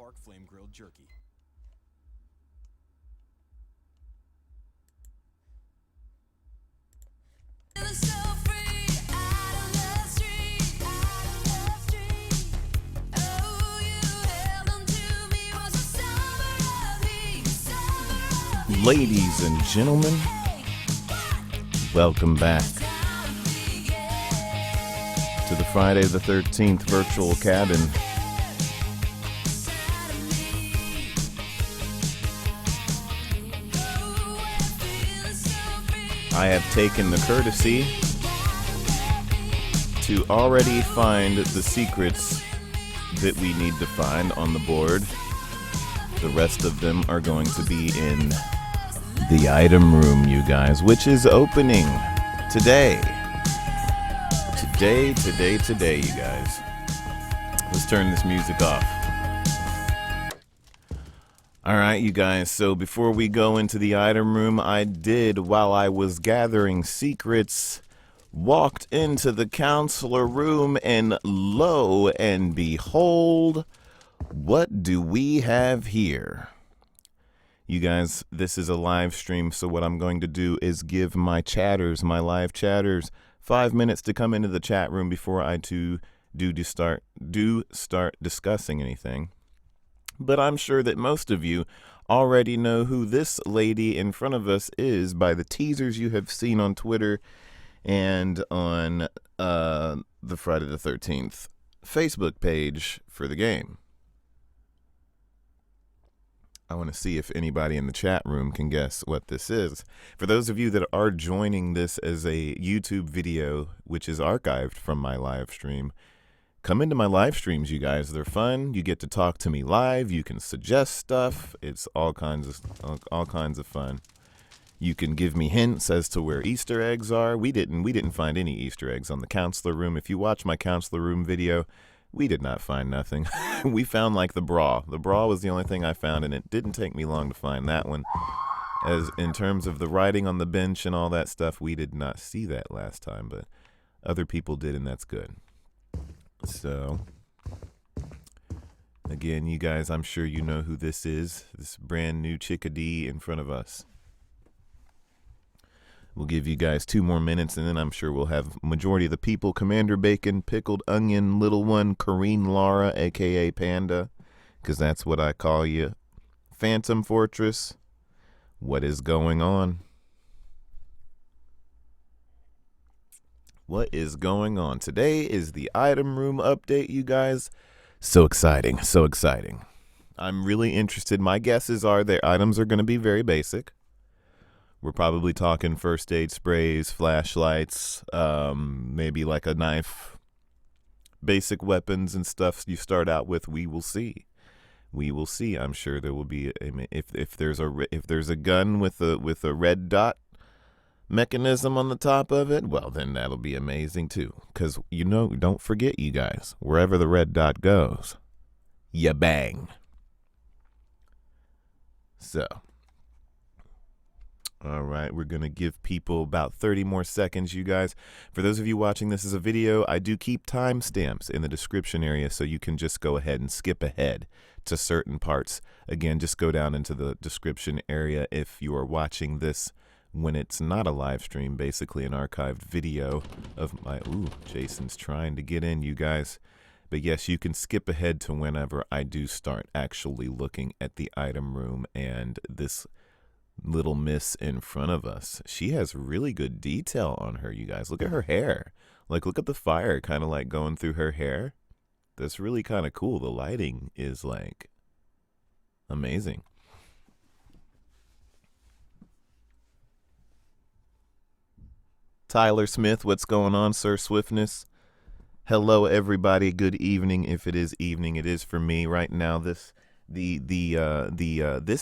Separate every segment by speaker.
Speaker 1: Park flame grilled jerky.
Speaker 2: Ladies and gentlemen, welcome back to the Friday the 13th virtual cabin. I have taken the courtesy to already find the secrets that we need to find on the board. The rest of them are going to be in the item room, you guys, which is opening today. Today, you guys. Let's turn this music off. All right, you guys, so before we go into the item room, I did, while I was gathering secrets, walked into the counselor room, and lo and behold, what do we have here? You guys, this is a live stream, so what I'm going to do is give my chatters, my live chatters, 5 minutes to come into the chat room before I start discussing anything. But I'm sure that most of you already know who this lady in front of us is by the teasers you have seen on Twitter and on the Friday the 13th Facebook page for the game. I want to see if anybody in the chat room can guess what this is. For those of you that are joining this as a YouTube video, which is archived from my live stream, come into my live streams, you guys. They're fun. You get to talk to me live. You can suggest stuff. It's all kinds of fun. You can give me hints as to where Easter eggs are. We didn't find any Easter eggs on the counselor room. If you watch my counselor room video, we did not find nothing. We found like the bra. The bra was the only thing I found, and it didn't take me long to find that one. As in terms of the writing on the bench and all that stuff, we did not see that last time, but other people did, and that's good. So, again, you guys, I'm sure you know who this is. This brand new chickadee in front of us. We'll give you guys 2 more minutes, and then I'm sure we'll have majority of the people. Commander Bacon, Pickled Onion, Little One, Corrine Lara, a.k.a. Panda, because that's what I call you. Phantom Fortress, what is going on? What is going on? Today is the item room update, you guys. So exciting, so exciting. I'm really interested. My guesses are their items are going to be very basic. We're probably talking first aid sprays, flashlights, maybe like a knife, basic weapons and stuff you start out with. We will see. We will see. I'm sure there will be if there's a gun with a red dot mechanism on the top of it, well, then that'll be amazing too. Because, don't forget, you guys, wherever the red dot goes, you bang. So, all right, we're going to give people about 30 more seconds, you guys. For those of you watching this as a video, I do keep timestamps in the description area, so you can just go ahead and skip ahead to certain parts. Again, just go down into the description area if you are watching this when it's not a live stream, basically an archived video of my... Ooh, Jason's trying to get in, you guys. But yes, you can skip ahead to whenever I do start actually looking at the item room and this little miss in front of us. She has really good detail on her, you guys. Look at her hair. Like, look at the fire kind of like going through her hair. That's really kind of cool. The lighting is like amazing. Tyler Smith, what's going on, Sir Swiftness? Hello, everybody. Good evening. If it is evening, it is for me right now. This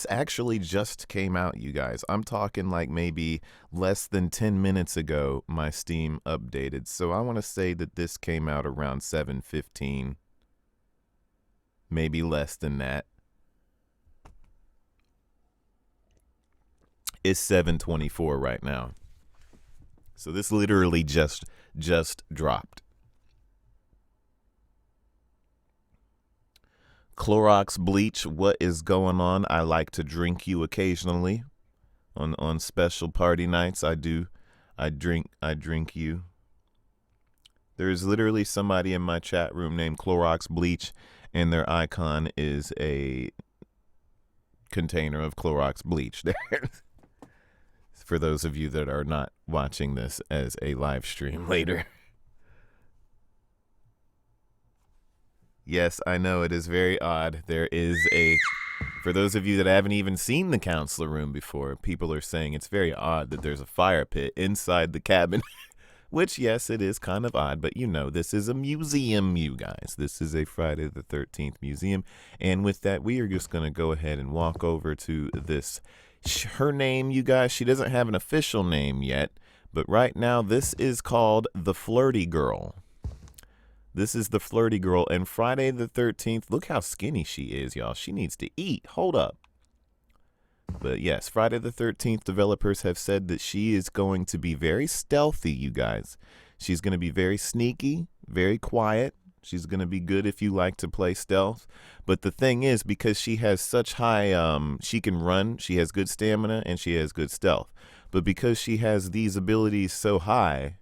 Speaker 2: actually just came out, you guys. I'm talking like maybe less than 10 minutes ago. My Steam updated, so I want to say that this came out around 7:15, maybe less than that. It's 7:24 right now. So this literally just dropped. Clorox bleach, what is going on? I like to drink you occasionally. On special party nights, I do. I drink you. There's literally somebody in my chat room named Clorox bleach, and their icon is a container of Clorox bleach. There. For those of you that are not watching this as a live stream later. Yes, I know it is very odd. There is for those of you that haven't even seen the counselor room before, people are saying it's very odd that there's a fire pit inside the cabin. Which, yes, it is kind of odd, but you know, this is a museum, you guys. This is a Friday the 13th museum. And with that, we are just going to go ahead and walk over to this. Her name, you guys, she doesn't have an official name yet, but right now this is called the Flirty Girl. This is the Flirty Girl, and Friday the 13th, look how skinny she is, y'all. She needs to eat. Hold up. But yes, Friday the 13th, developers have said that she is going to be very stealthy, you guys. She's going to be very sneaky, very quiet. She's going to be good if you like to play stealth. But the thing is, because she has such high, she can run, she has good stamina, and she has good stealth. But because she has these abilities so high,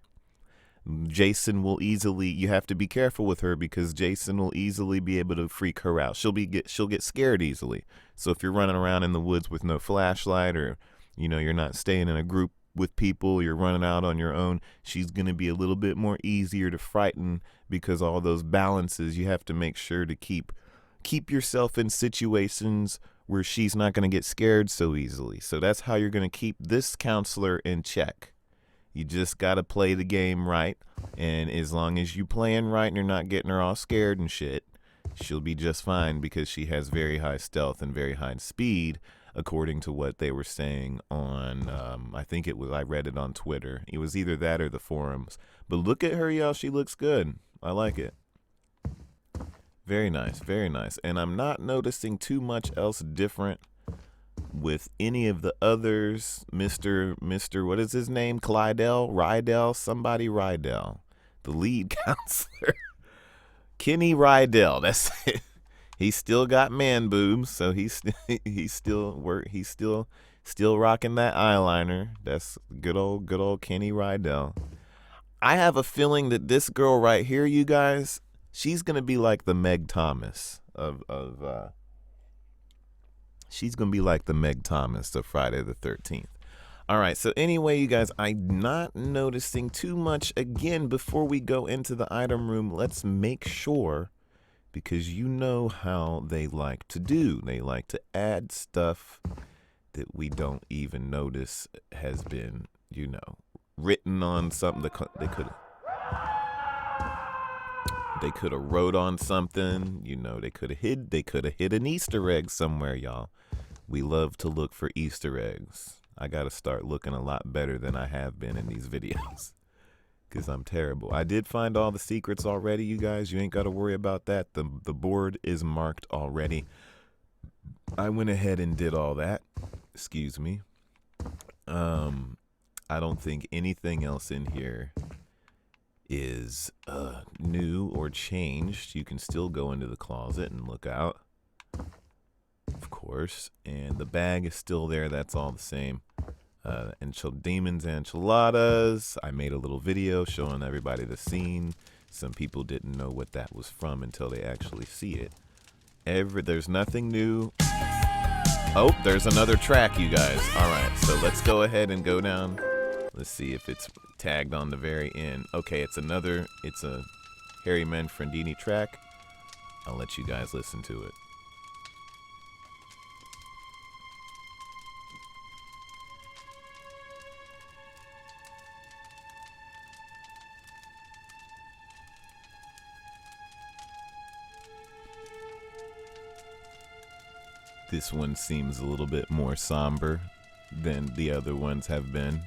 Speaker 2: Jason will easily, you have to be careful with her because Jason will easily be able to freak her out. She'll get scared easily. So if you're running around in the woods with no flashlight, or, you know, you're not staying in a group with people, you're running out on your own, she's going to be a little bit more easier to frighten because all those balances, you have to make sure to keep yourself in situations where she's not going to get scared so easily. So that's how you're going to keep this counselor in check. You just got to play the game right, and as long as you playing right and you're not getting her all scared and shit, she'll be just fine because she has very high stealth and very high speed, according to what they were saying on, I think it was, I read it on Twitter. It was either that or the forums. But look at her, y'all. She looks good. I like it. Very nice, very nice. And I'm not noticing too much else different with any of the others. Mr. What is his name? Rydell, somebody Rydell, the lead counselor. Kenny Rydell, that's it. He's still got man boobs, so he's still rocking that eyeliner. That's good old Kenny Rydell. I have a feeling that this girl right here, you guys, she's gonna be like the Meg Thomas she's going to be like the Meg Thomas of Friday the 13th. All right, so anyway, you guys, I'm not noticing too much. Again, before we go into the item room, let's make sure, because you know how they like to do. They like to add stuff that we don't even notice has been, you know, written on something. They could have wrote on something, you know, they could have hid an Easter egg somewhere, y'all. We love to look for Easter eggs. I got to start looking a lot better than I have been in these videos because I'm terrible. I did find all the secrets already, you guys. You ain't got to worry about that. The board is marked already. I went ahead and did all that. Excuse me. I don't think anything else in here is new or changed. You can still go into the closet and look out, of course, and the bag is still there. That's all the same. Demons enchiladas. I made a little video showing everybody the scene. Some people didn't know what that was from until they actually see it. There's nothing new. Oh, there's another track, you guys. All right, so let's go ahead and go down. Let's see if it's tagged on the very end. Okay, it's a Harry Manfredini track. I'll let you guys listen to it. This one seems a little bit more somber than the other ones have been.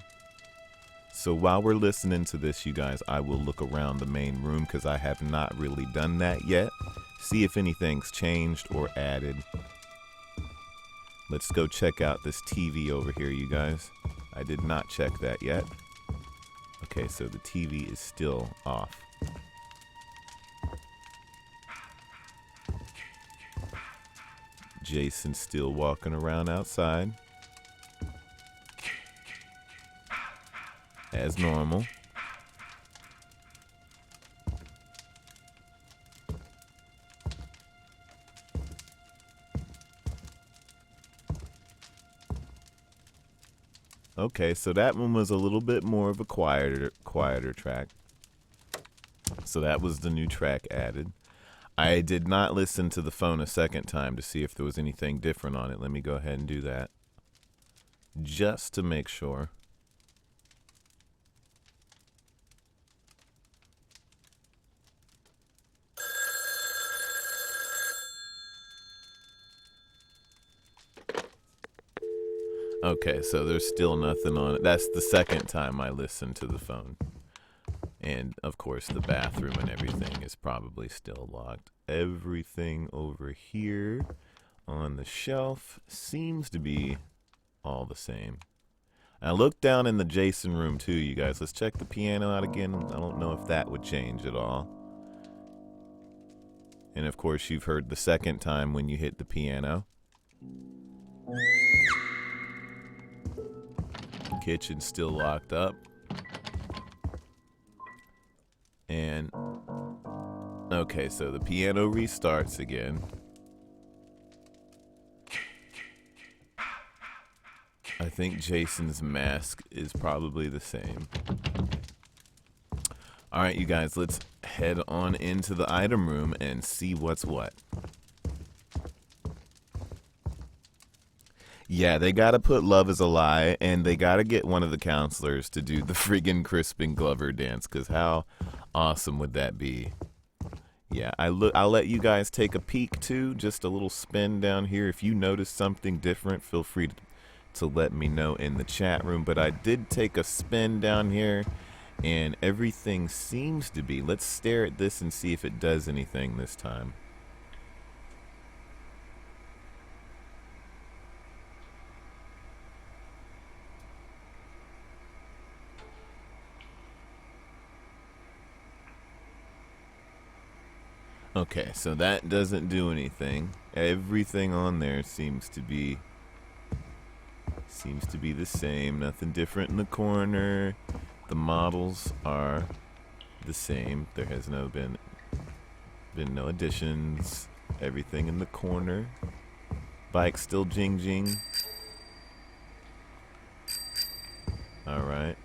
Speaker 2: So while we're listening to this, you guys, I will look around the main room because I have not really done that yet. See if anything's changed or added. Let's go check out this TV over here, you guys. I did not check that yet. Okay, so the TV is still off. Jason's still walking around outside as normal. Okay, so that one was a little bit more of a quieter track. So that was the new track added. I did not listen to the phone a second time to see if there was anything different on it. Let me go ahead and do that, just to make sure. Okay, so there's still nothing on it. That's the second time I listened to the phone. And, of course, the bathroom and everything is probably still locked. Everything over here on the shelf seems to be all the same. I looked down in the Jason room, too, you guys. Let's check the piano out again. I don't know if that would change at all. And, of course, you've heard the second time when you hit the piano. Kitchen's still locked up. And okay, so the piano restarts again. I think Jason's mask is probably the same. All right, you guys, let's head on into the item room and see what's what. Yeah, they gotta put Love is a Lie, and they gotta get one of the counselors to do the friggin' Crispin Glover dance, because how awesome would that be? Yeah, I'll let you guys take a peek, too, just a little spin down here. If you notice something different, feel free to let me know in the chat room, but I did take a spin down here, and everything seems to be. Let's stare at this and see if it does anything this time. Okay, so that doesn't do anything. Everything on there seems to be the same. Nothing different in the corner. The models are the same. There has been no additions. Everything in the corner. Bike still jing jing. All right.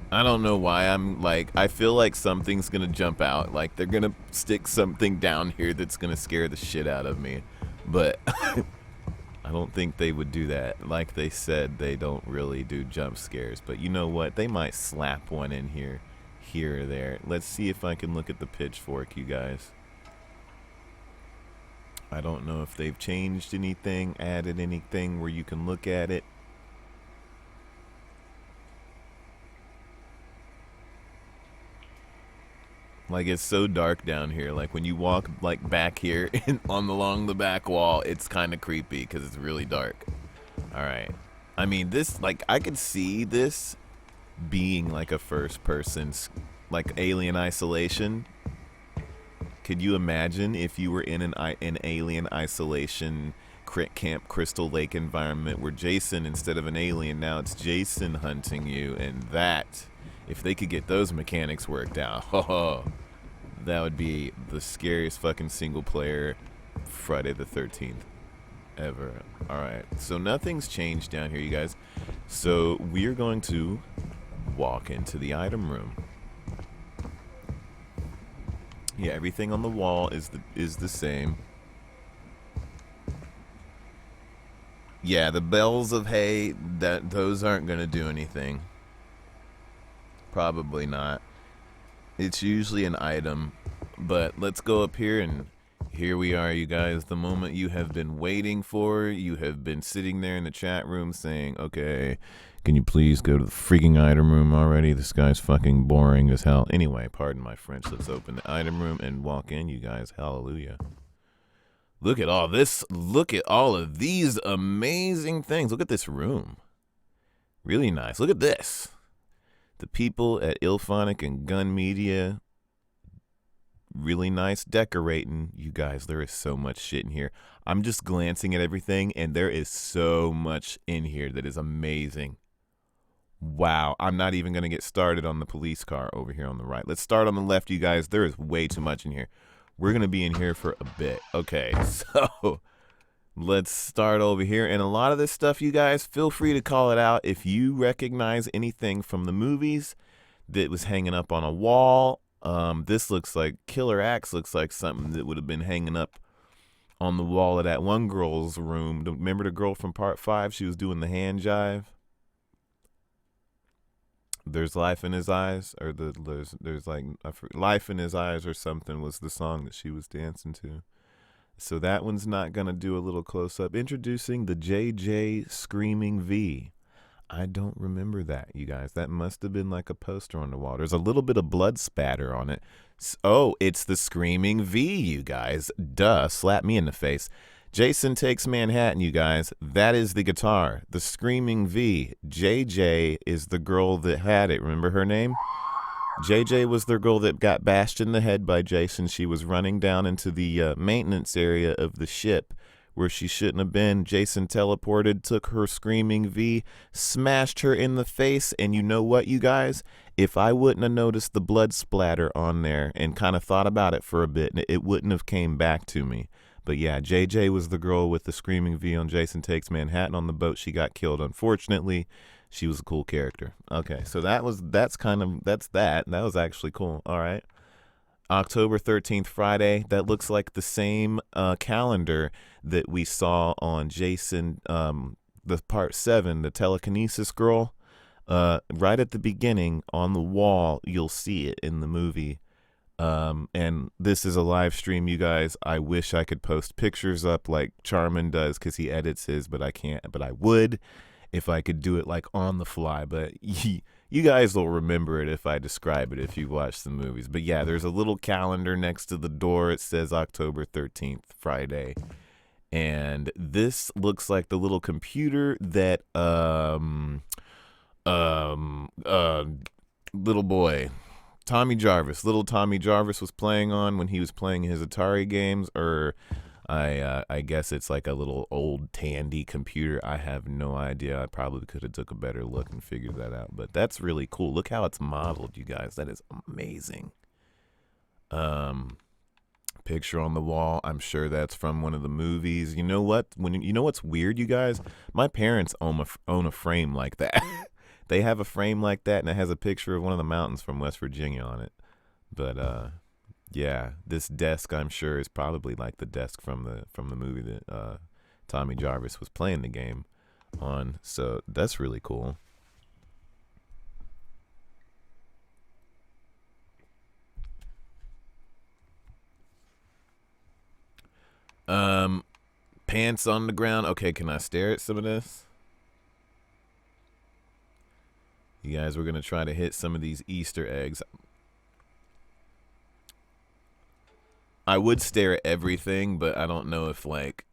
Speaker 2: I don't know why I'm like, I feel like something's gonna jump out. Like they're gonna stick something down here that's gonna scare the shit out of me. But I don't think they would do that. Like they said, they don't really do jump scares. But you know what? They might slap one in here or there. Let's see if I can look at the pitchfork, you guys. I don't know if they've changed anything, added anything where you can look at it. Like, it's so dark down here. Like, when you walk, like, back here along the back wall, it's kind of creepy because it's really dark. All right. I mean, this, like, I could see this being, like, a first-person, like, Alien Isolation. Could you imagine if you were in an Alien Isolation Camp Crystal Lake environment where Jason, instead of an alien, now it's Jason hunting you, and that... If they could get those mechanics worked out, that would be the scariest fucking single player Friday the 13th ever. Alright, so nothing's changed down here, you guys. So we're going to walk into the item room. Yeah, everything on the wall is the same. Yeah, the bells of hay, those aren't going to do anything. Probably not. It's usually an item. But let's go up here, and here we are, you guys. The moment you have been waiting for. You have been sitting there in the chat room saying, okay, can you please go to the freaking item room already? This guy's fucking boring as hell. Anyway, pardon my French. Let's open the item room and walk in, you guys. Hallelujah. Look at all this. Look at all of these amazing things. Look at this room. Really nice. Look at this. The people at Ilphonic and Gun Media, really nice decorating. You guys, there is so much shit in here. I'm just glancing at everything, and there is so much in here that is amazing. Wow, I'm not even going to get started on the police car over here on the right. Let's start on the left, you guys. There is way too much in here. We're going to be in here for a bit. Okay, so let's start over here. And a lot of this stuff, you guys, feel free to call it out. If you recognize anything from the movies that was hanging up on a wall, this looks like Killer Axe looks like something that would have been hanging up on the wall of that one girl's room. Remember the girl from part 5? She was doing the hand jive. There's Life in His Eyes, or there's like Life in His Eyes or something was the song that she was dancing to. So that one's not gonna do a little close up. Introducing the JJ Screaming V. I don't remember that, you guys. That must have been like a poster on the wall. There's a little bit of blood spatter on it. Oh, it's the Screaming V, you guys. Duh, slap me in the face. Jason Takes Manhattan, you guys. That is the guitar. The Screaming V. JJ is the girl that had it. Remember her name? JJ was the girl that got bashed in the head by Jason. She was running down into the maintenance area of the ship where she shouldn't have been. Jason teleported, took her Screaming V, smashed her in the face. And you know what, you guys? If I wouldn't have noticed the blood splatter on there and kind of thought about it for a bit, it wouldn't have came back to me. But yeah, JJ was the girl with the Screaming V on Jason Takes Manhattan. On the boat. She got killed, unfortunately. She was a cool character. Okay, so that's that. That was actually cool. All right. October 13th, Friday. That looks like the same calendar that we saw on Jason, the part 7, the telekinesis girl. Right at the beginning on the wall, you'll see it in the movie. And this is a live stream, you guys. I wish I could post pictures up like Charmin does because he edits his, but I can't. But I would if I could do it like on the fly. But you guys will remember it if I describe it if you watch the movies. But yeah, there's a little calendar next to the door. It says October 13th, Friday. And this looks like the little computer that little boy little Tommy Jarvis was playing on when he was playing his Atari games, or I guess it's like a little old Tandy computer. I have no idea. I probably could have took a better look and figured that out, but that's really cool. Look how it's modeled, you guys. That is amazing. Picture on the wall. I'm sure that's from one of the movies. You know what? You know what's weird, you guys? My parents own a frame like that. They have a frame like that, and it has a picture of one of the mountains from West Virginia on it. But yeah, this desk I'm sure is probably like the desk from the movie that Tommy Jarvis was playing the game on. So that's really cool. Pants on the ground. Okay, can I stare at some of this? You guys, we're going to try to hit some of these Easter eggs. I would stare at everything, but I don't know if like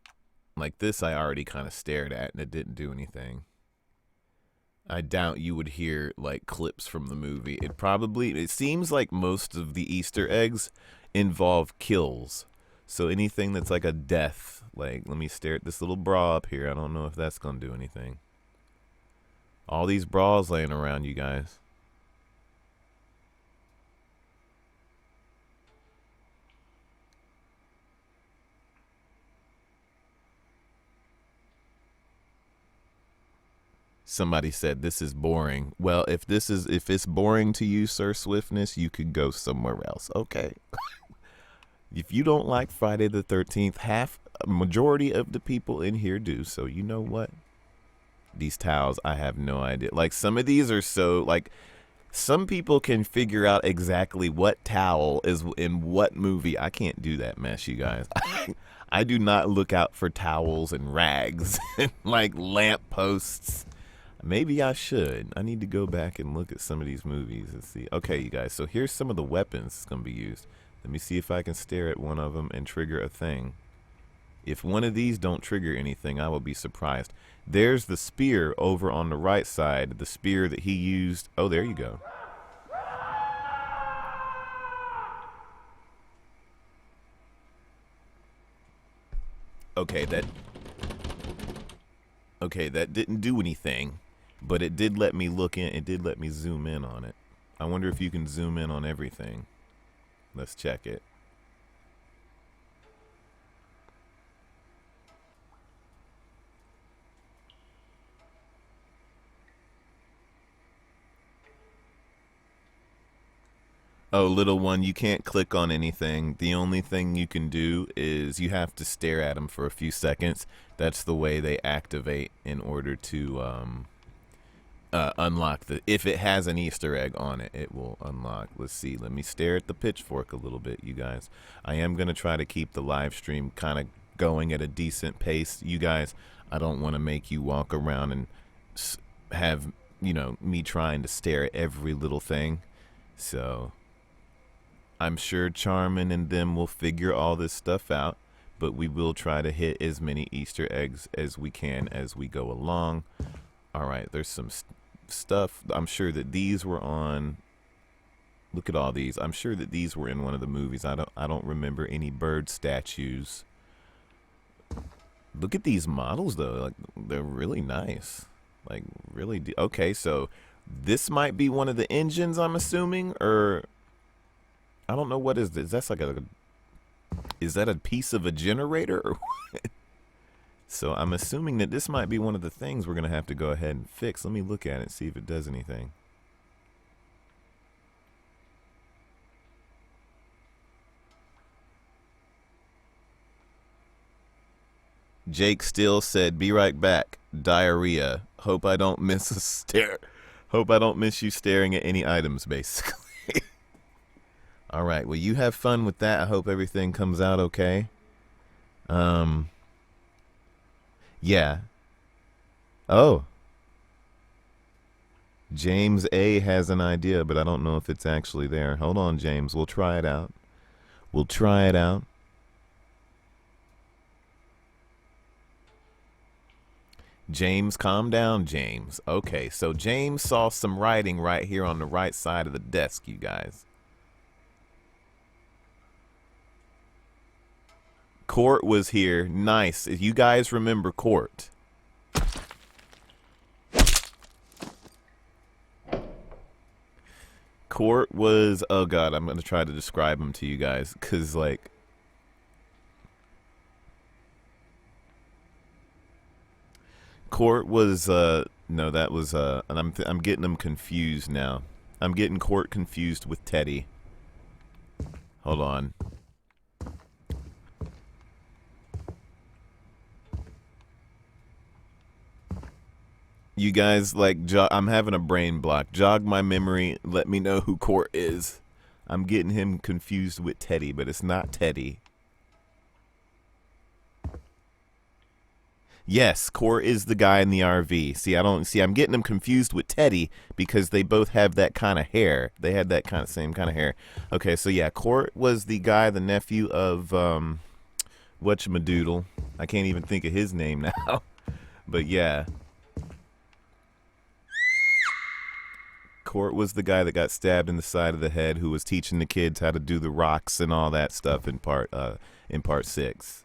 Speaker 2: this I already kind of stared at and it didn't do anything. I doubt you would hear like clips from the movie. It seems like most of the Easter eggs involve kills. So anything that's like a death, like let me stare at this little bra up here. I don't know if that's going to do anything. All these bras laying around, you guys. Somebody said this is boring. Well, if it's boring to you, Sir Swiftness, you could go somewhere else. Okay. If you don't like Friday the 13th, majority of the people in here do. So you know what? These towels, I have no idea. Like some of these are so like some people can figure out exactly what towel is in what movie. I can't do that mess, you guys. I do not look out for towels and rags and like lamp posts. Maybe I should. I need to go back and look at some of these movies and see. Okay, you guys. So here's some of the weapons that's going to be used. Let me see if I can stare at one of them and trigger a thing. If one of these don't trigger anything, I will be surprised. There's the spear over on the right side. The spear that he used. Oh, there you go. Okay, that didn't do anything, but it did let me look in. It did let me zoom in on it. I wonder if you can zoom in on everything. Let's check it. Oh, little one, you can't click on anything. The only thing you can do is you have to stare at them for a few seconds. That's the way they activate in order to unlock the. If it has an Easter egg on it, it will unlock. Let's see. Let me stare at the pitchfork a little bit, you guys. I am going to try to keep the live stream kind of going at a decent pace. You guys, I don't want to make you walk around and have, me trying to stare at every little thing. So I'm sure Charmin and them will figure all this stuff out, but we will try to hit as many Easter eggs as we can as we go along. All right, there's some stuff. I'm sure that these were on. Look at all these. I'm sure that these were in one of the movies. I don't remember any bird statues. Look at these models though. Like, they're really nice. Like, really. Okay, so this might be one of the engines, I'm assuming, or I don't know, what is this? That's like is that a piece of a generator or what? So I'm assuming that this might be one of the things we're going to have to go ahead and fix. Let me look at it, see if it does anything. Jake still said, "Be right back. Diarrhea. Hope I don't miss a stare. Hope I don't miss you staring at any items, basically." All right. Well, you have fun with that. I hope everything comes out okay. Yeah. Oh. James A has an idea, but I don't know if it's actually there. Hold on, James. We'll try it out. We'll try it out. James, calm down, James. Okay, so James saw some writing right here on the right side of the desk, you guys. CORT was here. Nice. If you guys remember CORT. CORT was, oh god, I'm going to try to describe him to you guys, because, like, CORT was, no, that was, and I'm getting them confused now. I'm getting CORT confused with Teddy. Hold on. You guys, like, I'm having a brain block. Jog my memory. Let me know who CORT is. I'm getting him confused with Teddy, but it's not Teddy. Yes, CORT is the guy in the RV. See, I'm getting him confused with Teddy because they both have that kind of hair. They had that kind of same kind of hair. Okay, so yeah, CORT was the guy, the nephew of whatchamadoodle. I can't even think of his name now. But yeah. CORT was the guy that got stabbed in the side of the head, who was teaching the kids how to do the rocks and all that stuff in part 6.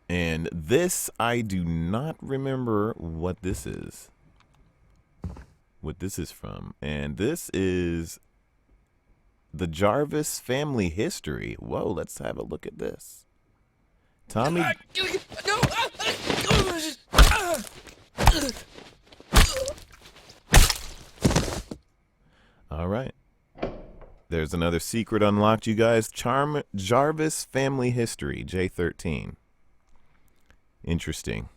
Speaker 2: And this, I do not remember what this is. What this is from. And this is the Jarvis family history. Whoa, let's have a look at this. Tommy. All right. There's another secret unlocked, you guys. Jarvis family history, J13. Interesting.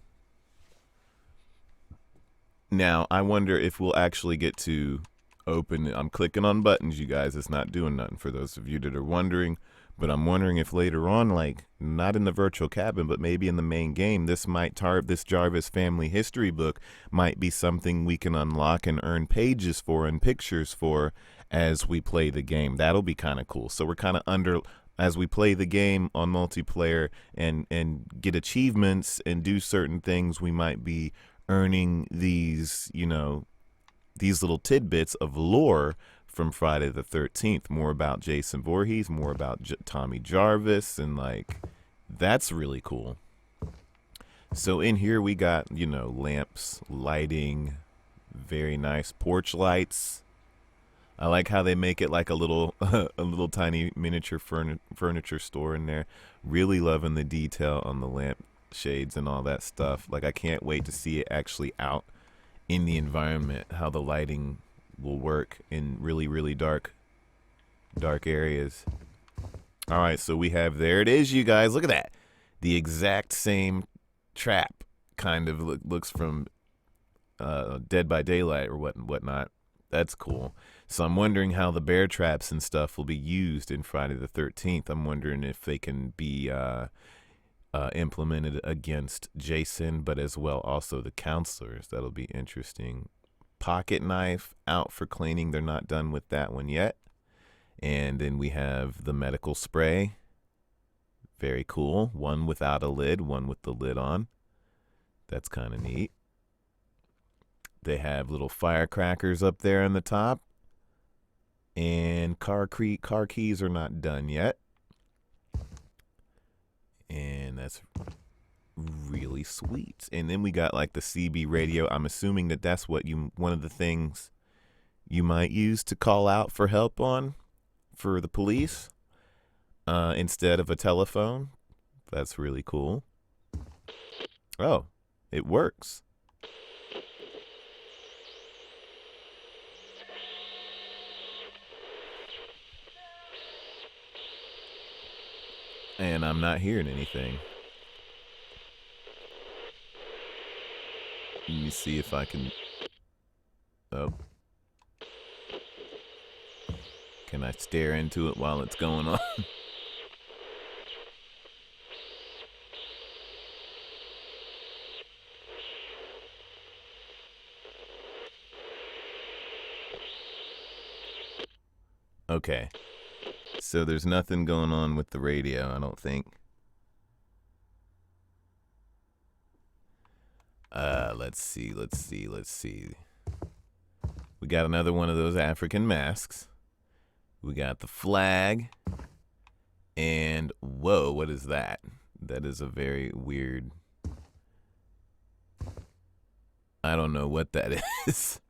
Speaker 2: Now, I wonder if we'll actually get to open it. I'm clicking on buttons, you guys. It's not doing nothing for those of you that are wondering. But I'm wondering if later on, like not in the virtual cabin, but maybe in the main game, this Jarvis family history book might be something we can unlock and earn pages for and pictures for as we play the game. That'll be kind of cool. So we're kind of as we play the game on multiplayer and get achievements and do certain things, we might be earning these, these little tidbits of lore from Friday the 13th. More about Jason Voorhees, more about Tommy Jarvis, and like that's really cool. So in here we got, lamps, lighting, very nice porch lights. I like how they make it like a little tiny miniature furniture store in there. Really loving the detail on the lamp shades and all that stuff. Like I can't wait to see it actually out in the environment, how the lighting will work in really, really dark areas. All right, so there it is, you guys. Look at that. The exact same trap kind of looks from Dead by Daylight or whatnot. That's cool. So I'm wondering how the bear traps and stuff will be used in Friday the 13th. I'm wondering if they can be implemented against Jason, but as well also the counselors. That'll be interesting. Pocket knife out for cleaning. They're not done with that one yet. And then we have the medical spray. Very cool. One without a lid, one with the lid on. That's kind of neat. They have little firecrackers up there on the top. And car keys are not done yet. And that's really sweet. And then we got like the CB radio. I'm assuming that's one of the things you might use to call out for help on for the police instead of a telephone. That's really cool. Oh, it works. And I'm not hearing anything. Let me see if I can... Oh. Can I stare into it while it's going on? Okay. So there's nothing going on with the radio, I don't think. Let's see. We got another one of those African masks. We got the flag. And, whoa, what is that? That is a very weird... I don't know what that is.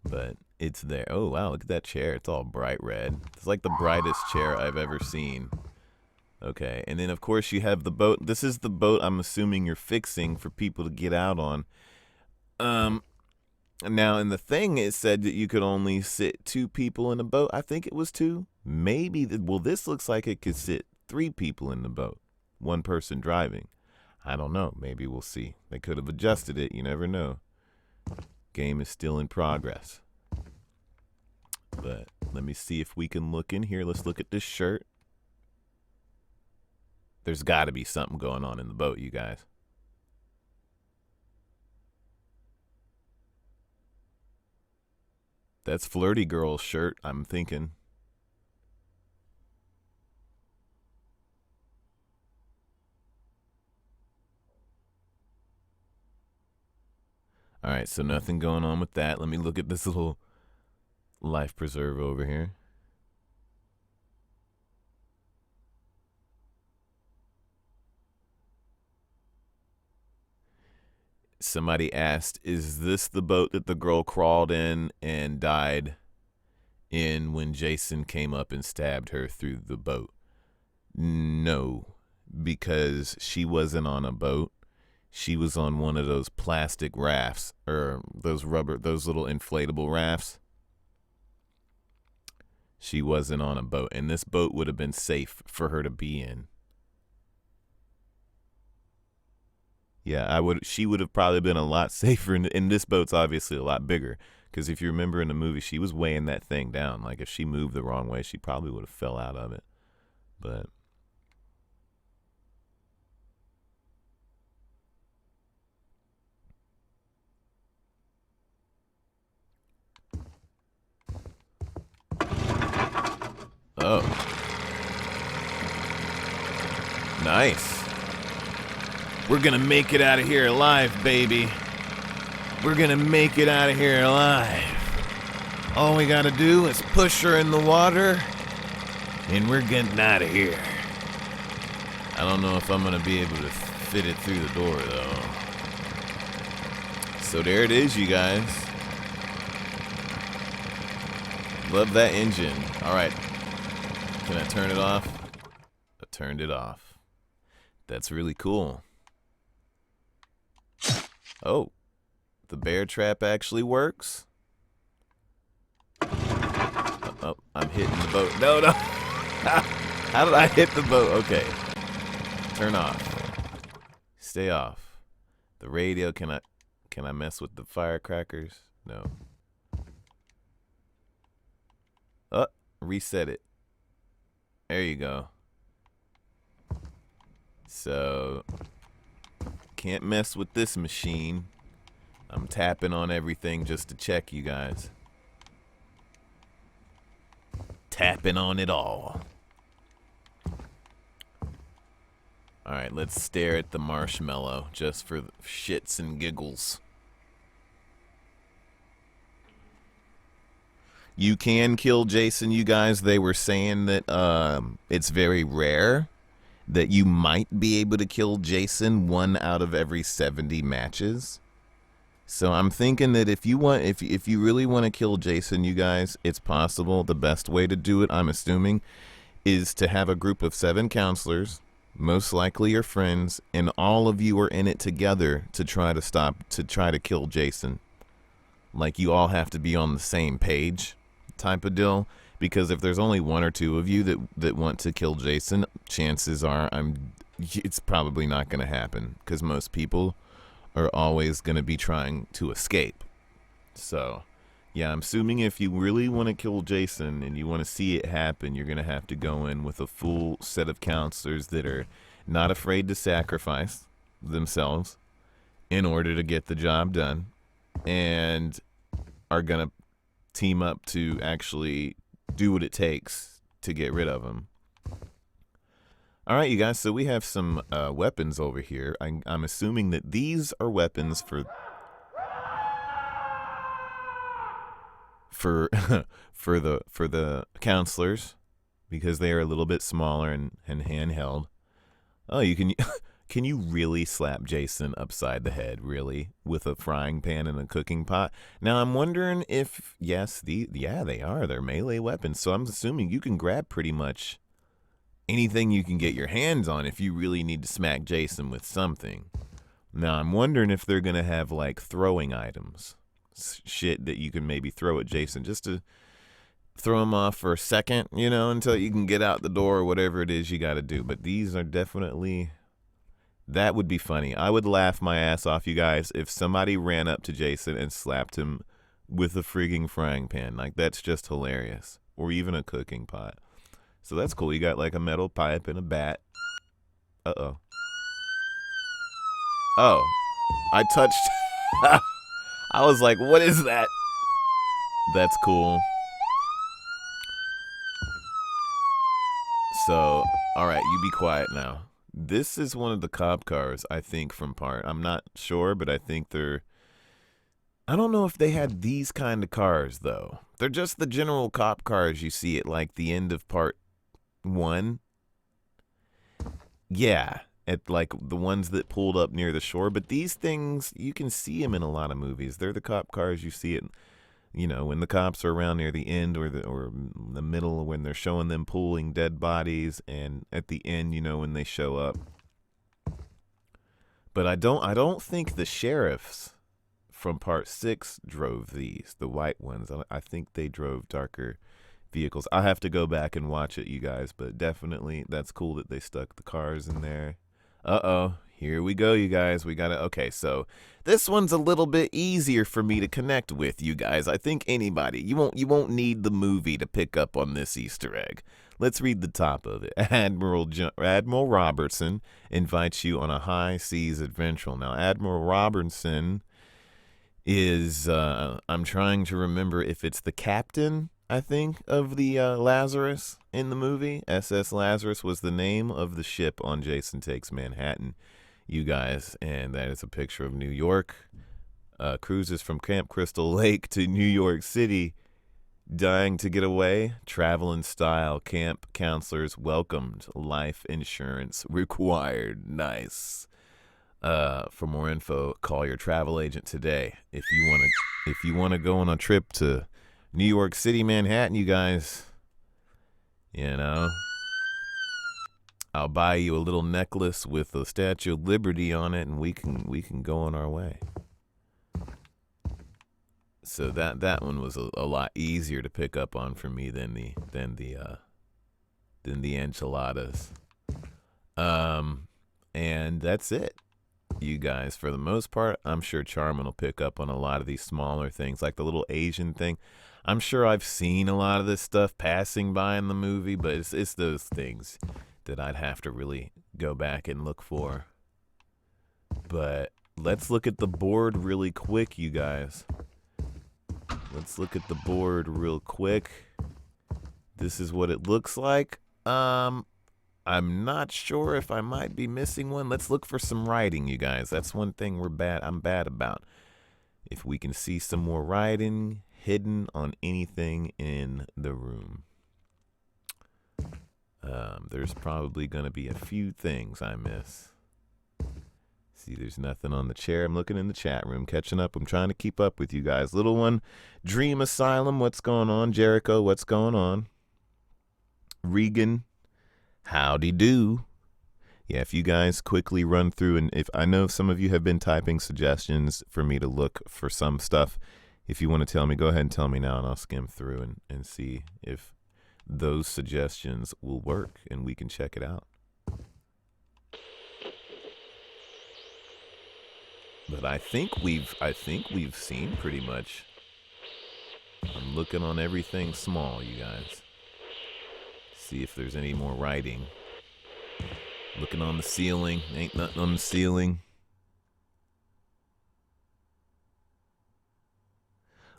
Speaker 2: But it's there. Oh, wow, look at that chair. It's all bright red. It's like the brightest chair I've ever seen. Okay, and then, of course, you have the boat. This is the boat I'm assuming you're fixing for people to get out on. Now, in the thing, it said that you could only sit 2 people in a boat. I think it was 2. Maybe, this looks like it could sit 3 people in the boat. 1 person driving. I don't know. Maybe we'll see. They could have adjusted it. You never know. Game is still in progress. But let me see if we can look in here. Let's look at this shirt. There's got to be something going on in the boat, you guys. That's Flirty Girl's shirt, I'm thinking. All right, so nothing going on with that. Let me look at this little life preserve over here. Somebody asked, is this the boat that the girl crawled in and died in when Jason came up and stabbed her through the boat? No, because she wasn't on a boat. She was on one of those plastic rafts, or those little inflatable rafts. She wasn't on a boat, and this boat would have been safe for her to be in. Yeah, she would have probably been a lot safer, and this boat's obviously a lot bigger, because if you remember in the movie, she was weighing that thing down. Like, if she moved the wrong way, she probably would have fell out of it. But oh, nice. We're gonna make it out of here alive, baby. We're gonna make it out of here alive. All we gotta do is push her in the water, and we're getting out of here. I don't know if I'm gonna be able to fit it through the door, though. So there it is, you guys. Love that engine. All right. Can I turn it off? I turned it off. That's really cool. Oh, the bear trap actually works. Oh, I'm hitting the boat. No. How did I hit the boat? Okay. Turn off. Stay off. The radio, can I mess with the firecrackers? No. Oh, reset it. There you go. So, can't mess with this machine. I'm tapping on everything just to check, you guys. Tapping on it all. Alright, let's stare at the marshmallow just for shits and giggles. You can kill Jason, you guys. They were saying that it's very rare that you might be able to kill Jason 1 out of every 70 matches. So I'm thinking that if you really want to kill Jason, you guys, it's possible. The best way to do it, I'm assuming, is to have a group of 7 counselors, most likely your friends, and all of you are in it together to try to kill Jason. Like, you all have to be on the same page type of deal, because if there's only 1 or 2 of you that want to kill Jason, chances are it's probably not going to happen, because most people are always going to be trying to escape. So, yeah, I'm assuming if you really want to kill Jason and you want to see it happen, you're going to have to go in with a full set of counselors that are not afraid to sacrifice themselves in order to get the job done, and are going to team up to actually do what it takes to get rid of him. All right, you guys, so we have some weapons over here. I'm assuming that these are weapons for the counselors, because they are a little bit smaller and handheld. Oh, you can can you really slap Jason upside the head, really, with a frying pan and a cooking pot? Now, I'm wondering if, yes, they are. They're melee weapons, so I'm assuming you can grab pretty much anything you can get your hands on if you really need to smack Jason with something. Now, I'm wondering if they're going to have, like, throwing items. Shit that you can maybe throw at Jason just to throw him off for a second, you know, until you can get out the door or whatever it is you got to do. But these are definitely... That would be funny. I would laugh my ass off, you guys, if somebody ran up to Jason and slapped him with a frigging frying pan. Like, that's just hilarious. Or even a cooking pot. So that's cool. You got like a metal pipe and a bat. Uh-oh. Oh. I touched... I was like, what is that? That's cool. So, alright, you be quiet now. This is one of the cop cars, I think, from part. I'm not sure, but I think they're... I don't know if they had these kind of cars, though. They're just the general cop cars you see at, like, the end of part 1. Yeah, at, like, the ones that pulled up near the shore. But these things, you can see them in a lot of movies. They're the cop cars you see it, you know, when the cops are around near the end or the middle, when they're showing them pulling dead bodies, and at the end, you know, when they show up. But I don't think the sheriffs from part 6 drove these, the white ones. I think they drove darker vehicles. I have to go back and watch it, you guys, but definitely that's cool that they stuck the cars in there. Uh-oh, Here we go, you guys. We gotta. Okay, so this one's a little bit easier for me to connect with, you guys. I think anybody. You won't need the movie to pick up on this Easter egg. Let's read the top of it. Admiral Robertson invites you on a high seas adventure. Now, Admiral Robertson is. I'm trying to remember if it's the captain, I think, of the Lazarus in the movie. SS Lazarus was the name of the ship on Jason Takes Manhattan, you guys. And that is a picture of New York. Cruises from Camp Crystal Lake to New York City. Dying to get away? Travel in style. Camp counselors welcomed. Life insurance required. Nice. For more info, call your travel agent today. If you want to go on a trip to New York City, Manhattan, you guys, you know, I'll buy you a little necklace with the Statue of Liberty on it, and we can go on our way. So that one was a lot easier to pick up on for me than the enchiladas. And that's it, you guys. For the most part, I'm sure Charmin will pick up on a lot of these smaller things, like the little Asian thing. I'm sure I've seen a lot of this stuff passing by in the movie, but it's those things that I'd have to really go back and look for. But let's look at the board really quick, you guys. Let's look at the board real quick. This is what it looks like. I'm not sure if I might be missing one. Let's look for some writing, you guys. That's one thing I'm bad about. If we can see some more writing hidden on anything in the room. There's probably going to be a few things I miss. See, there's nothing on the chair. I'm looking in the chat room, catching up. I'm trying to keep up with you guys. Little one, Dream Asylum, what's going on? Jericho, what's going on? Regan, howdy do. Yeah, if you guys quickly run through, and if I know some of you have been typing suggestions for me to look for some stuff. If you want to tell me, go ahead and tell me now, and I'll skim through and see if those suggestions will work, and we can check it out. But I think we've seen pretty much. I'm looking on everything small, you guys. See if there's any more writing. Looking on the ceiling. Ain't nothing on the ceiling.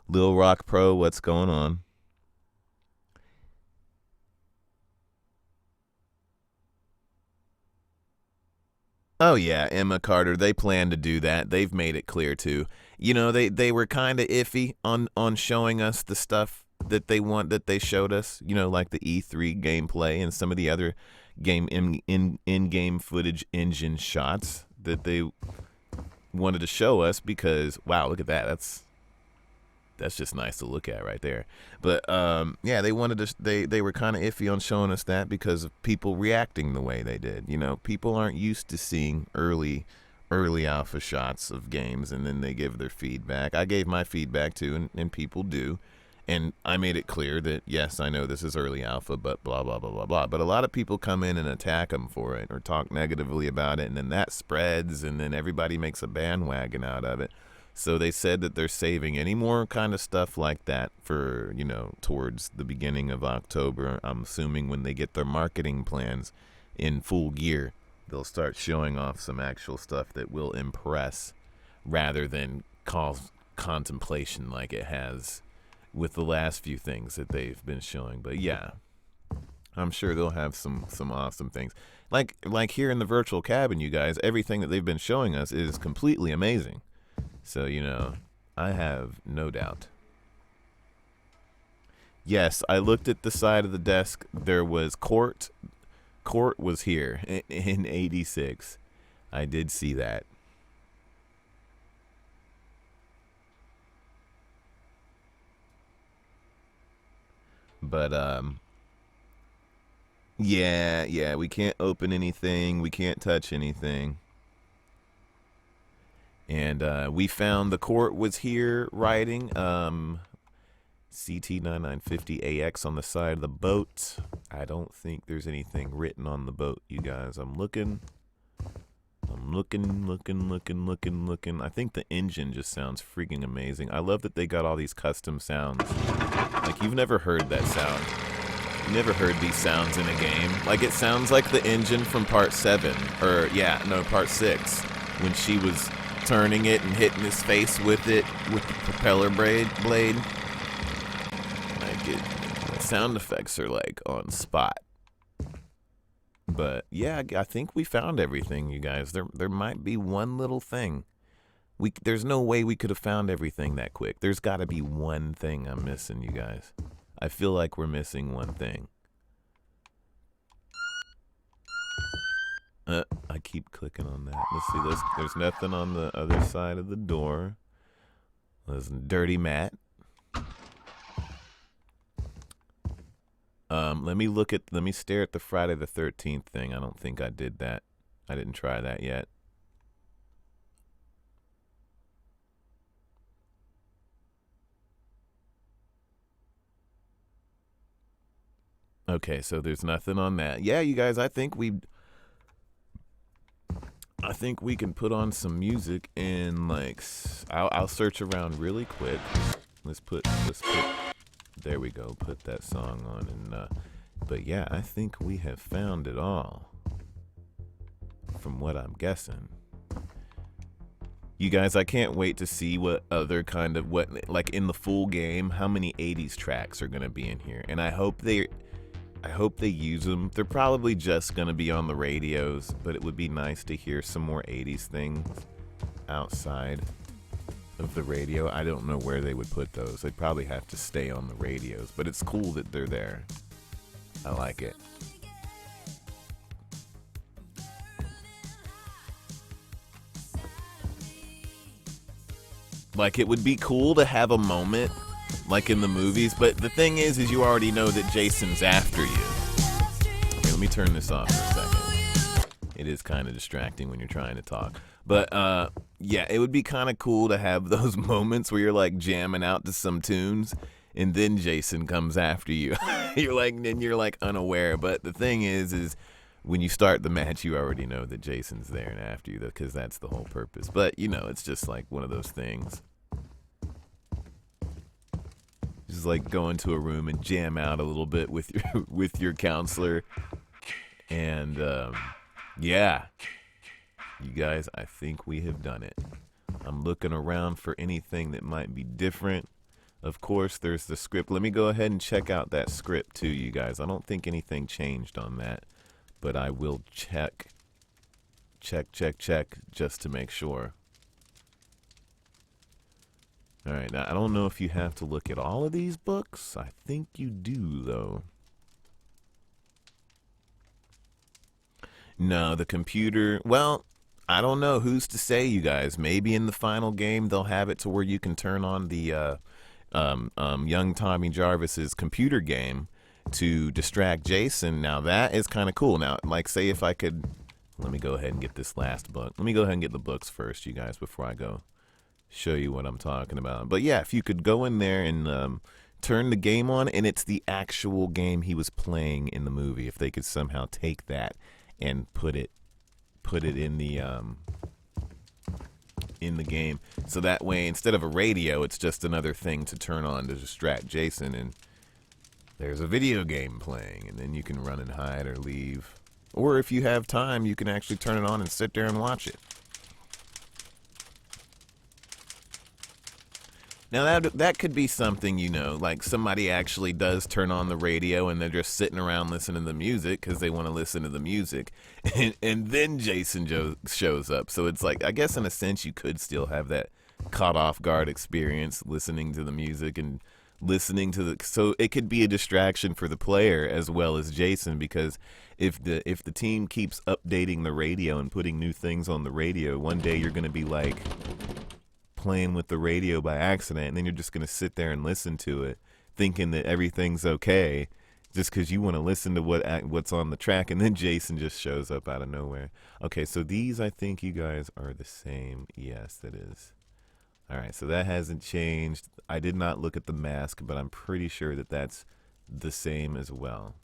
Speaker 2: Lil Rock Pro, what's going on? Oh yeah, Emma Carter, they plan to do that. They've made it clear too. You know, they were kind of iffy on showing us the stuff that they showed us, you know, like the E3 gameplay and some of the other game in-game footage engine shots that they wanted to show us because wow, look at that. That's just nice to look at right there. But yeah, they wanted to. They were kind of iffy on showing us that because of people reacting the way they did. You know, people aren't used to seeing early alpha shots of games, and then they give their feedback. I gave my feedback too, and people do. And I made it clear that yes, I know this is early alpha, but blah blah blah blah blah. But a lot of people come in and attack them for it or talk negatively about it, and then that spreads, and then everybody makes a bandwagon out of it. So they said that they're saving any more kind of stuff like that for, you know, towards the beginning of October. I'm assuming when they get their marketing plans in full gear, they'll start showing off some actual stuff that will impress rather than cause contemplation like it has with the last few things that they've been showing. But yeah, I'm sure they'll have some awesome things. Like here in the virtual cabin, you guys, everything that they've been showing us is completely amazing. So, you know, I have no doubt. Yes, I looked at the side of the desk. There was CORT. CORT was here in 86. I did see that. But, yeah, we can't open anything. We can't touch anything. And we found the CORT was here writing CT9950AX on the side of the boat. I don't think there's anything written on the boat, you guys. I'm looking I'm looking. I think the engine just sounds freaking amazing. I love that they got all these custom sounds. Like, you've never heard that sound. You never heard these sounds in a game. Like, it sounds like the engine from part 7. Or, yeah, no, part 6. When she was turning it and hitting his face with it, with the propeller blade. Like, the sound effects are, like, on spot. But, yeah, I think we found everything, you guys. There might be one little thing. There's no way we could have found everything that quick. There's got to be one thing I'm missing, you guys. I feel like we're missing one thing. I keep clicking on that. Let's see. There's nothing on the other side of the door. There's a dirty mat. Let me stare at the Friday the 13th thing. I don't think I did that. I didn't try that yet. Okay, so there's nothing on that. Yeah, you guys, I think we can put on some music and, like, I'll search around really quick. Let's put there we go. Put that song on and but yeah, I think we have found it all. From what I'm guessing. You guys, I can't wait to see what other kind of like in the full game, how many 80s tracks are going to be in here. And I hope they use them. They're probably just going to be on the radios, but it would be nice to hear some more 80s things outside of the radio. I don't know where they would put those. They'd probably have to stay on the radios, but it's cool that they're there. I like it. Like, it would be cool to have a moment like in the movies, but the thing is you already know that Jason's after you. Okay, let me turn this off for a second. It is kind of distracting when you're trying to talk. But, yeah, it would be kind of cool to have those moments where you're, like, jamming out to some tunes, and then Jason comes after you. You're like unaware. But the thing is when you start the match, you already know that Jason's there and after you, because that's the whole purpose. But, you know, it's just like one of those things. Just like go into a room and jam out a little bit with your counselor. And, yeah. You guys, I think we have done it. I'm looking around for anything that might be different. Of course, there's the script. Let me go ahead and check out that script too, you guys. I don't think anything changed on that. But I will check just to make sure. All right, now I don't know if you have to look at all of these books. I think you do, though. No, the computer, well, I don't know. Who's to say, you guys? Maybe in the final game they'll have it to where you can turn on the young Tommy Jarvis's computer game to distract Jason. Now that is kind of cool. Now, like, say if I could, let me go ahead and get this last book. Let me go ahead and get the books first, you guys, before I go show you what I'm talking about. But yeah, if you could go in there and turn the game on, and it's the actual game he was playing in the movie. If they could somehow take that and put it in the game, so that way instead of a radio, it's just another thing to turn on to distract Jason, and there's a video game playing, and then you can run and hide or leave. Or if you have time, you can actually turn it on and sit there and watch it. Now that could be something, you know, like somebody actually does turn on the radio and they're just sitting around listening to the music because they want to listen to the music, and then Jason shows up. So it's like, I guess in a sense you could still have that caught off guard experience listening to the music and listening to the, so it could be a distraction for the player as well as Jason, because if the team keeps updating the radio and putting new things on the radio, one day you're going to be like playing with the radio by accident, and then you're just going to sit there and listen to it thinking that everything's okay just because you want to listen to what's on the track, and then Jason just shows up out of nowhere. Okay, so these, I think you guys are the same. Yes, it is. All right, so that hasn't changed. I did not look at the mask, but I'm pretty sure that that's the same as well.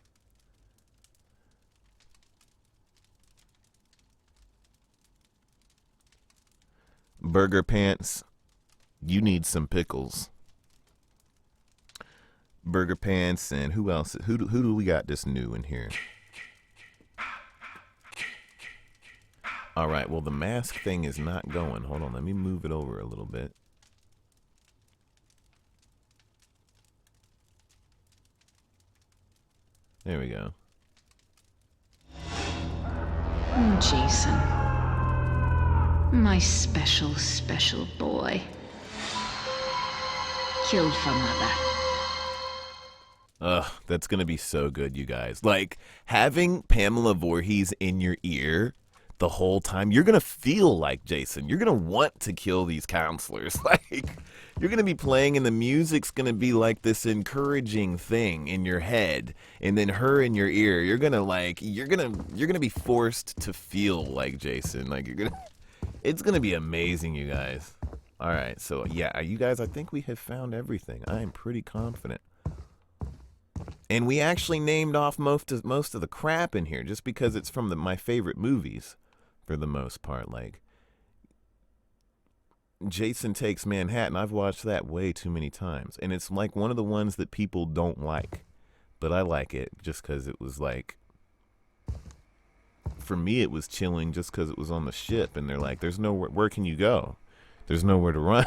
Speaker 2: Burger Pants, you need some pickles. Burger Pants, and who else? Who do we got this new in here? All right, well, the mask thing is not going. Hold on, let me move it over a little bit. There we go.
Speaker 1: Jason. My special, special boy. Killed for mother.
Speaker 2: Ugh, that's gonna be so good, you guys. Like, having Pamela Voorhees in your ear the whole time, you're gonna feel like Jason. You're gonna want to kill these counselors. Like, you're gonna be playing and the music's gonna be like this encouraging thing in your head, and then her in your ear. You're gonna be forced to feel like Jason. Like, it's gonna be amazing, you guys. All right, so yeah, you guys, I think we have found everything. I am pretty confident. And we actually named off most of the crap in here just because it's from my favorite movies for the most part. Like, Jason Takes Manhattan, I've watched that way too many times. And it's like one of the ones that people don't like. But I like it just because it was like, for me it was chilling just because it was on the ship. And they're like, there's nowhere, where can you go? There's nowhere to run.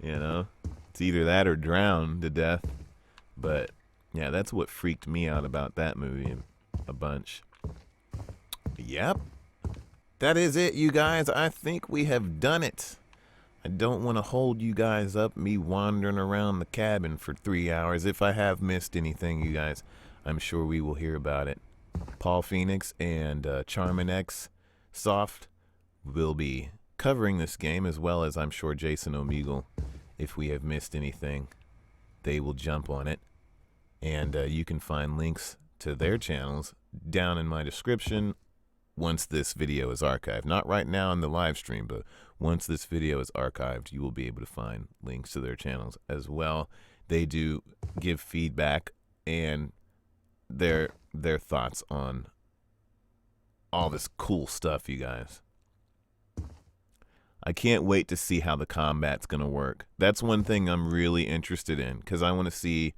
Speaker 2: You know? It's either that or drown to death. But yeah, that's what freaked me out about that movie a bunch. Yep. That is it, you guys. I think we have done it. I don't want to hold you guys up, me wandering around the cabin for 3 hours. If I have missed anything, you guys, I'm sure we will hear about it. Paul Phoenix and Charmin X Soft will be covering this game, as well as I'm sure Jason Omegle. If we have missed anything, they will jump on it. And you can find links to their channels down in my description once this video is archived. Not right now in the live stream, but once this video is archived, you will be able to find links to their channels as well. They do give feedback and their thoughts on all this cool stuff, you guys. I can't wait to see how the combat's going to work. That's one thing I'm really interested in, because I want to see,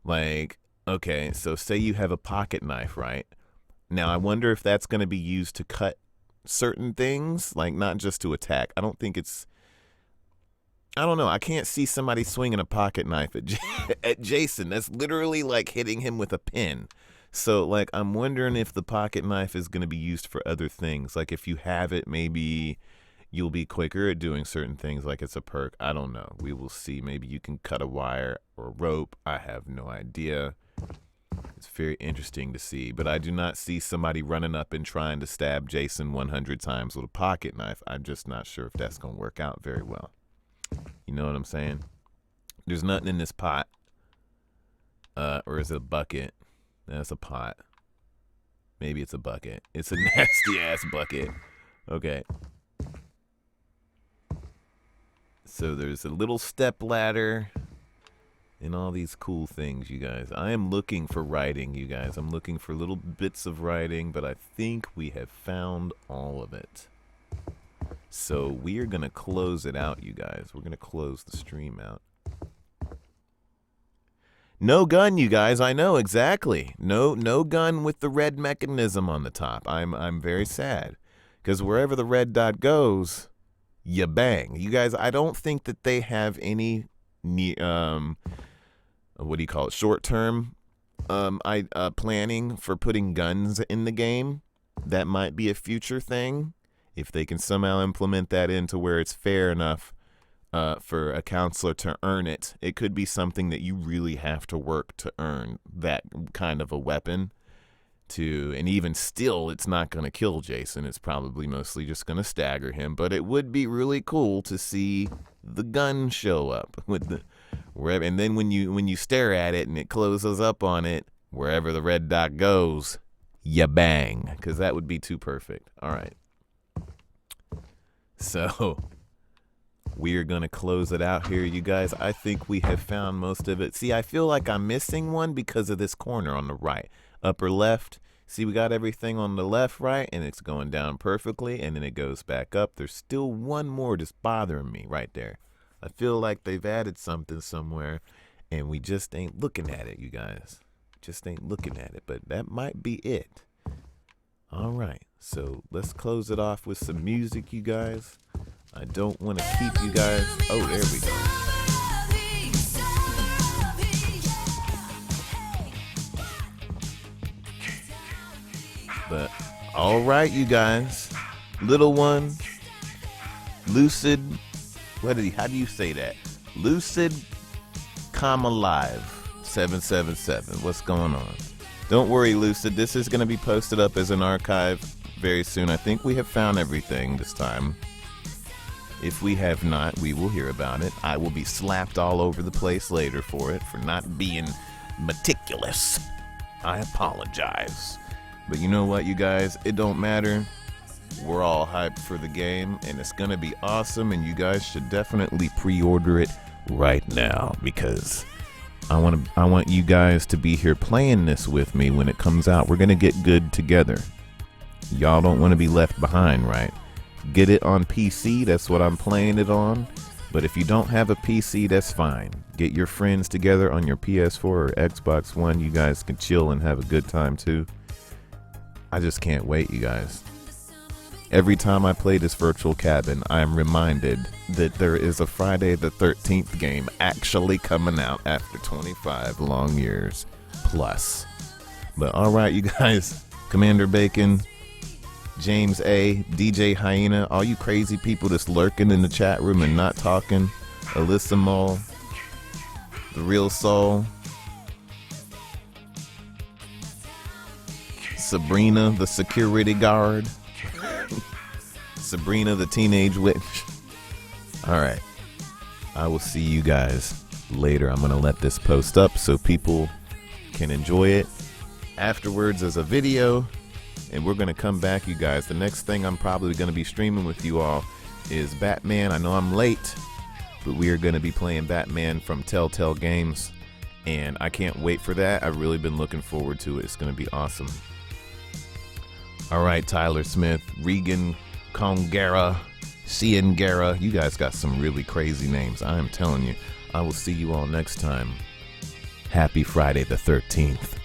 Speaker 2: like, okay, so say you have a pocket knife, right? Now, I wonder if that's going to be used to cut certain things, like not just to attack. I don't know. I can't see somebody swinging a pocket knife at Jason. That's literally like hitting him with a pin. So, like, I'm wondering if the pocket knife is going to be used for other things. Like, if you have it, maybe you'll be quicker at doing certain things, like it's a perk. I don't know. We will see. Maybe you can cut a wire or rope. I have no idea. It's very interesting to see. But I do not see somebody running up and trying to stab Jason 100 times with a pocket knife. I'm just not sure if that's going to work out very well. You know what I'm saying? There's nothing in this pot. Or is it a bucket? That's a pot. Maybe it's a bucket. It's a nasty-ass bucket. Okay. So there's a little step ladder and all these cool things, you guys. I am looking for writing, you guys. I'm looking for little bits of writing, but I think we have found all of it. So we are going to close it out, you guys. We're going to close the stream out. No gun, you guys. I know, exactly. No gun with the red mechanism on the top. I'm very sad, because wherever the red dot goes, you bang. You guys, I don't think that they have any what do you call it, short-term planning for putting guns in the game. That might be a future thing if they can somehow implement that into where it's fair enough for a counselor to earn it. It could be something that you really have to work to earn that kind of a weapon. And even still, it's not going to kill Jason. It's probably mostly just going to stagger him. But it would be really cool to see the gun show up with the wherever. And then when you stare at it and it closes up on it, wherever the red dot goes, you bang. Because that would be too perfect. All right. So we're going to close it out here, you guys. I think we have found most of it. See, I feel like I'm missing one because of this corner on the right. Upper left, See, we got everything on the left, right, and it's going down perfectly, and then it goes back up. There's still one more just bothering me right there. I feel like they've added something somewhere, and we just ain't looking at it, you guys. Just ain't looking at it, but that might be it. All right, so let's close it off with some music, you guys. I don't want to keep you guys. Oh, there we go. But all right, you guys. Little one, Lucid. How do you say that? Lucid, alive. 777. What's going on? Don't worry, Lucid. This is going to be posted up as an archive very soon. I think we have found everything this time. If we have not, we will hear about it. I will be slapped all over the place later for it, for not being meticulous. I apologize. But you know what, you guys? It don't matter. We're all hyped for the game, and it's going to be awesome, and you guys should definitely pre-order it right now, because I want you guys to be here playing this with me when it comes out. We're going to get good together. Y'all don't want to be left behind, right? Get it on PC. That's what I'm playing it on. But if you don't have a PC, that's fine. Get your friends together on your PS4 or Xbox One. You guys can chill and have a good time too. I just can't wait, you guys. Every time I play this virtual cabin, I am reminded that there is a Friday the 13th game actually coming out after 25 long years plus. But all right, you guys, Commander Bacon, James A, DJ Hyena, all you crazy people that's lurking in the chat room and not talking, Alyssa Mull, The Real Soul, Sabrina the security guard, Sabrina the teenage witch. All right, I will see you guys later. I'm gonna let this post up so people can enjoy it afterwards as a video, and we're gonna come back, you guys. The next thing I'm probably gonna be streaming with you all is Batman. I know I'm late, but we are gonna be playing Batman from Telltale Games, and I can't wait for that. I've really been looking forward to it. It's gonna be awesome. All right, Tyler Smith, Regan Congera, Ciangara, you guys got some really crazy names. I am telling you. I will see you all next time. Happy Friday the 13th.